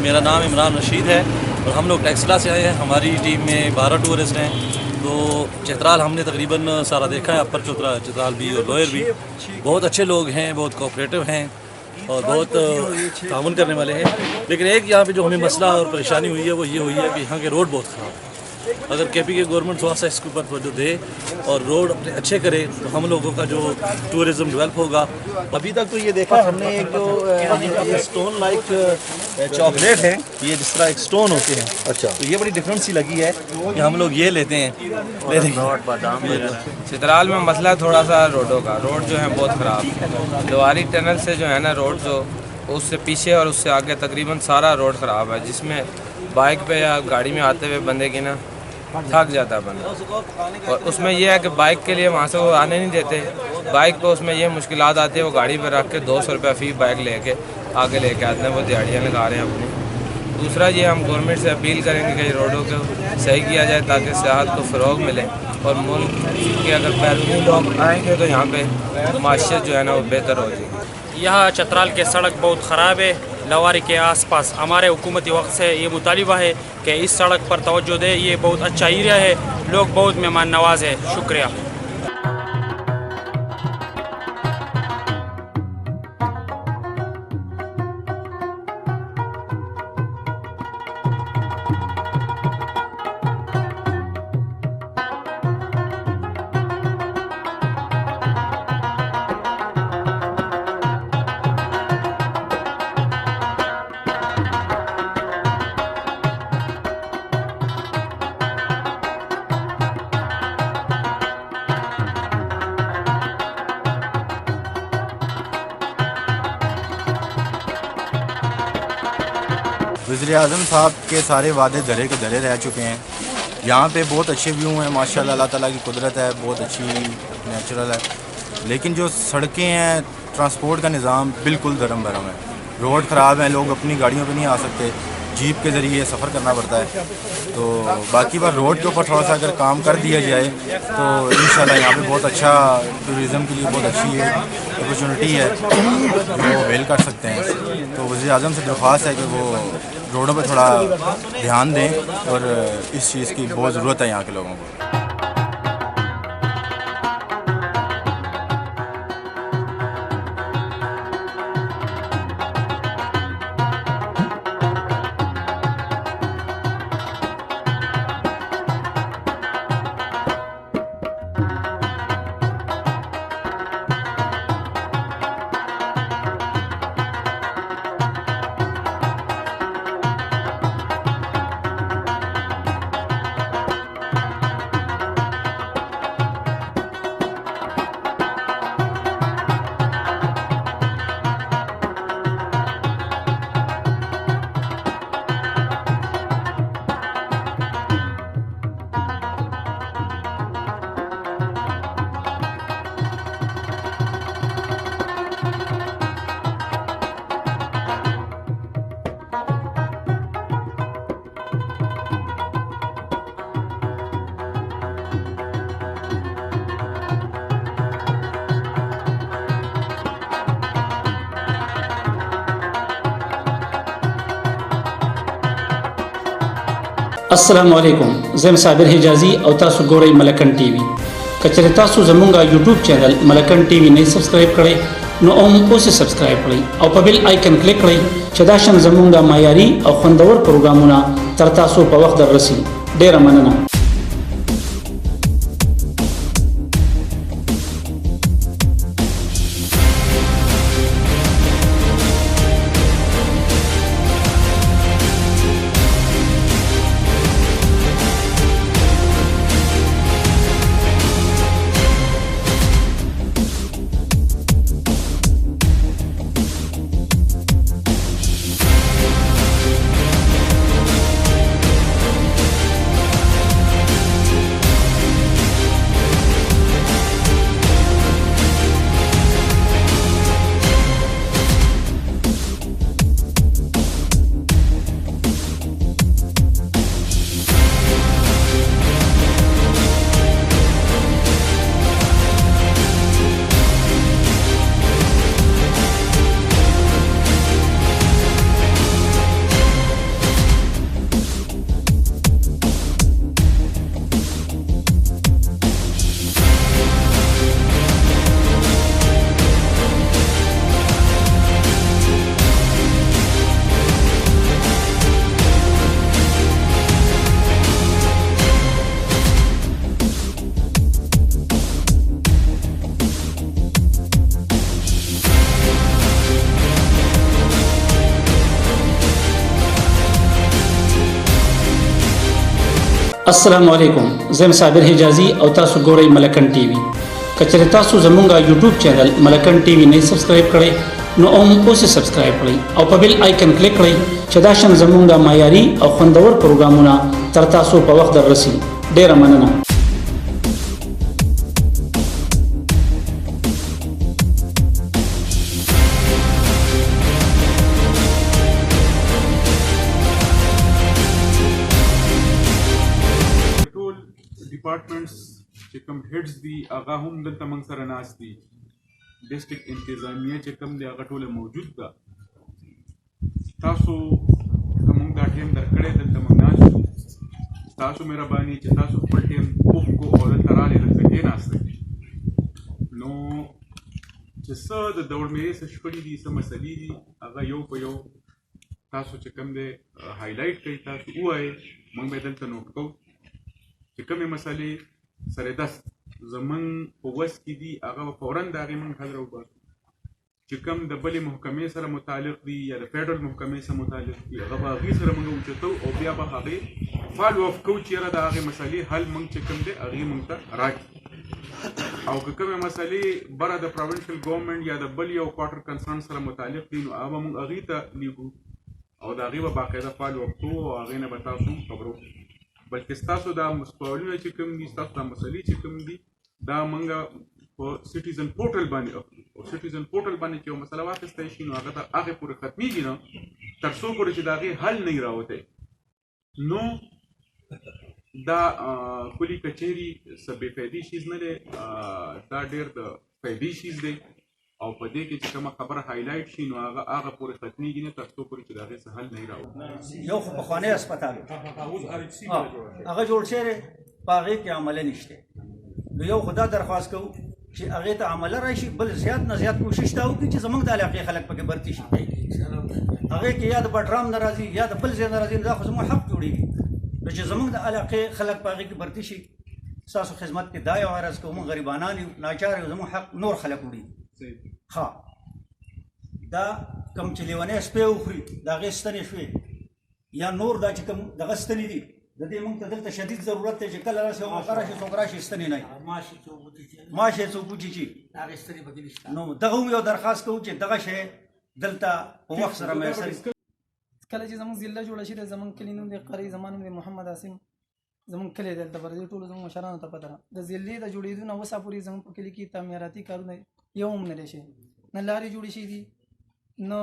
मेरा नाम इमरान रशीद है और हम लोग टैक्सला से आए हैं। हमारी टीम में 12 टूरिस्ट हैं। तो चित्राल हमने तकरीबन सारा देखा है, अपर चित्राल भी और लोअर भी। बहुत अच्छे लोग हैं, बहुत कोऑपरेटिव हैं और बहुत ताउन करने वाले हैं। लेकिन एक यहाँ पे जो हमें मसला और परेशानी हुई है वो ये हुई है कि यहाँ के रोड बहुत ख़राब है। अगर केपी के गवर्नमेंट थोड़ा सा इसके ऊपर तवज्जो दे और रोड अपने अच्छे करे तो हम लोगों का जो टूरिज़्म डेवलप होगा। अभी तक तो ये देखा हमने एक जो ये स्टोन लाइक चॉकलेट है, ये जिस तरह एक स्टोन होते हैं। अच्छा, तो ये बड़ी डिफरेंट सी लगी है कि हम लोग ये लेते हैं। चित्राल में मसला थोड़ा सा रोडों का, रोड जो है बहुत ख़राब है। लोहारी टनल से जो है ना रोड, जो उससे पीछे और उससे आगे तकरीबन सारा रोड ख़राब है, जिसमें बाइक पे या गाड़ी में आते हुए बंदे की ना थक जाता है बंदा। और उसमें यह है कि बाइक के लिए वहाँ से वो आने नहीं देते। बाइक पे उसमें ये मुश्किलात आती है, वो गाड़ी पे रख के 200 रुपये फ़ी बाइक लेके आगे लेके आते हैं, वो दिहाड़ियाँ लगा रहे हैं अपनी। दूसरा ये हम गवर्नमेंट से अपील करेंगे कि रोडों को सही किया जाए ताकि सियाहत को फ़रोग मिले और मुल्क के अगर बैरूनी लोग आएँगे तो यहाँ पर माशियत जो है ना वो बेहतर हो जाएगी। यहाँ चित्राल के सड़क बहुत ख़राब है। लवारी के आसपास हमारे हुकूमती वक्त से ये मुतालिबा है कि इस सड़क पर तवज्जो दे। ये बहुत अच्छा एरिया है, लोग बहुत मेहमान नवाज है। शुक्रिया। वज़ीर-ए-आज़म साहब के सारे वादे धरे के धरे रह चुके हैं। यहाँ पे बहुत अच्छे व्यू हैं माशाल्लाह, अल्लाह ताला की कुदरत है, बहुत अच्छी नेचुरल है। लेकिन जो सड़कें हैं, ट्रांसपोर्ट का निज़ाम बिल्कुल धर्म भरम है। रोड ख़राब हैं, लोग अपनी गाड़ियों पे नहीं आ सकते, जीप के ज़रिए सफ़र करना पड़ता है। तो बाकी बार रोड के ऊपर थोड़ा सा अगर काम कर दिया जाए तो इंशाल्लाह यहाँ पे बहुत अच्छा टूरिज़म के लिए बहुत अच्छी अपॉर्चुनिटी है, वो अवेल कर सकते हैं। तो वज़ीर-ए-आज़म से दरख्वास्त है कि वो रोडों पे थोड़ा ध्यान दें और इस चीज़ की बहुत ज़रूरत है यहाँ के लोगों को। अस्सलामुअलैकुम, ज़ैम साबिर हिजाजी और तासु गोरई मलकंड टीवी। कचरे तासु जमुंगा यूट्यूब चैनल मलकंड टीवी नहीं सब्सक्राइब करे नो ओम उसे सब्सक्राइब करें और बेल आइकन क्लिक करें चदाशन जमुंगा मायारी और खंदवर प्रोग्रामुना तरतासु पर वक्त रसी। डेरा मनना। السلام علیکم زم صابر حجازي او تاسو ګورئ ملکند ټي وي کچره تاسو زمونږه یوټیوب چینل ملکند ټي وي نه سبسکرایب کړئ نو اوس سبسکرایب کړئ او په بیل آیکن کلیک کړئ چې دا شان زمونږه معیاري او خوندور پروګرامونه تر تاسو په وخت دررسي ډیره مننه ډپارټمنټس چې کوم هیډز دي هغه هم دلته موږ سره ناست دي ډسټرکټ انتظامیه چې کوم دی هغه ټوله موجود ده تاسو موږ دا ټیم درکړی دلته موږ ناست شو تاسو مهرباني چې تاسو خپل ټیم وکړو او دلته راغلې دلته کېناستئ نو چې څه د دورمېرې څه شخړې دي څه مسلې دي هغه یو په یو تاسو چې کوم دی هایلایټ کوئ تاسو ووایئ موږ به دلته نوټ کوو چې کومې مسلې سره دست زمونږ په وس کې دي هغه به فوراً د هغې موږ حل راوباسو چې کوم د بلې محکمې سره متعلق دي یا د فیډرل محکمې سره متعلق دي هغه به هغې سره موږ اوچتو او بیا به هغې فالو اف کوو چې یاره د هغې مسلې حل موږ چې کوم دی هغې موږ ته راکړي او که کومې مسلې بره د پروینشل ګورنمنټ یا د بل یو کوارټر کنسرن سره متعلق دي نو هغه به موږ هغې ته لیږو او د هغې به باقاعده فالو اف کوو او هغې نه به تاسو خبرو بلکې ستاسو دا سوالونه چې کوم دي ستاسو دا مسلې چې کوم دي دا موږ په سټیزن پورټل باندې اخلو او سټیزن پورټل باندې چې یو مسله واخیستی شي نو هغه تر هغې پورې ختمیږي نه تر څو پورې چې د هغې حل نه وي راوتی نو دا کلي کچېري څه بې فایدې شیز نه دی دا ډېر د فایدې شیز دی او په دې کې چې کومه خبره هایلایټ شي نو هغه پورې ختمیږي نه تر څو پورې چې د هغې څه حل نه وي راوتی یو خو پخوانی هسپتال هغه جوړ شوی دی په هغې کې عمله نشته نو یو خو دا درخواست کوو چې هغې ته عمله راشي بل زیات نه زیات کوشش دا وکړي چې زموږ د علاقې خلک پکې برتي شي هغې کې یا د بډرام نه راځي یا د بل ځای نه راځي دا خو زموږ حق جوړېږي نو چې زموږ د علاقې خلک په هغې کې برتي شي ستاسو خدمت کې دا یو عرض کوو موږ غریبانان یو ناچار یو زموږ حق نور خلک وړي ها دا کوم چې لیونی سپی وخوري د هغې ستنې شوې یا نور دا چې کوم دغه ستنې دي د دې موږ ته دلته شدید ضرورت دی چې کله راشي او موقع راشي څوک راشي ستنې نه ماشې څوک وچیچي نو دغه هم یو درخواست کوو چې دغه شی دلته په وخت سره میسر کله چې زموږ ضلع جوړه شي زموږ کلي نوم دی قري زما نوم دی محمد عاصم زموږ کلی دلته پر دې ټولو زموږ مشرانو ته پته ده د ضلعې د جوړېدو نه اوسه پورې زموږ په کلي کې تعمیراتي کارونه یو هم نه دی شوی نه لارې جوړې شوي دي نه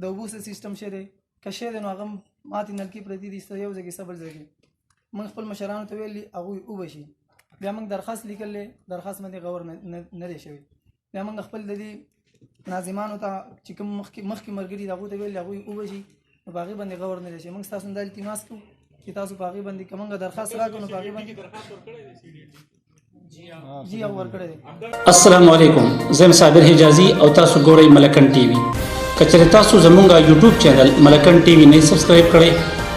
د اوبو سیسټم شوی دی که شوی دی نو هغه ماتې نلکې پرتې دي یو ځای کې څه بل ځای کې موږ خپل مشرانو ته ویلي هغوی اوبه شي بیا موږ درخواست لیکلی درخواست باندې غور نه دی شوی بیا موږ خپل د دې ناظمانو ته چې کوم مخکې ملګري دي هغوی ته ویلي هغوی اوبه شي نو په هغې باندې غور نه دی شوی موږ ستاسو نه دا التماس کوو چې تاسو په هغې باندې که موږ درخواست راکړو نو په هغې باندې جی او ورکړی دی السلام علیکم زم صابر حجازي او تاسو ګورئ ملکند ټي وي کچره تاسو زمونږه یوټیوب چینل ملکند ټي وي نه سبسکرایب کړئ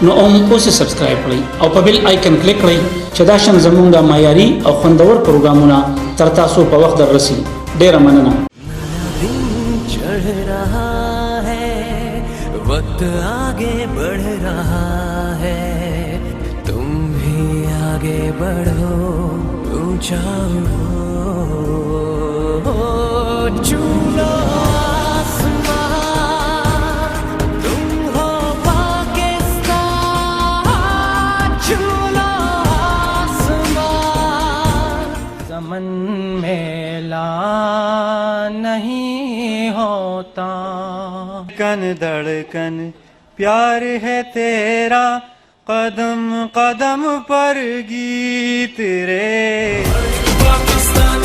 نو اوس سبسکرایب کړئ او په بیل آیکن کلیک کړئ چې دا شان زمونږه معیاري او خوندور پروګرامونه تر تاسو په وخت دررسي ډیره مننه वक्त आगे बढ़ रहा है तुम भी आगे बढ़ो ऊंचा चूलो आसमान तुम हो पाकिस्तान चूलो आसमान जमन मेला नहीं होता कन धड़कन प्यार है तेरा कदम कदम पर गीत रे पाकिस्तान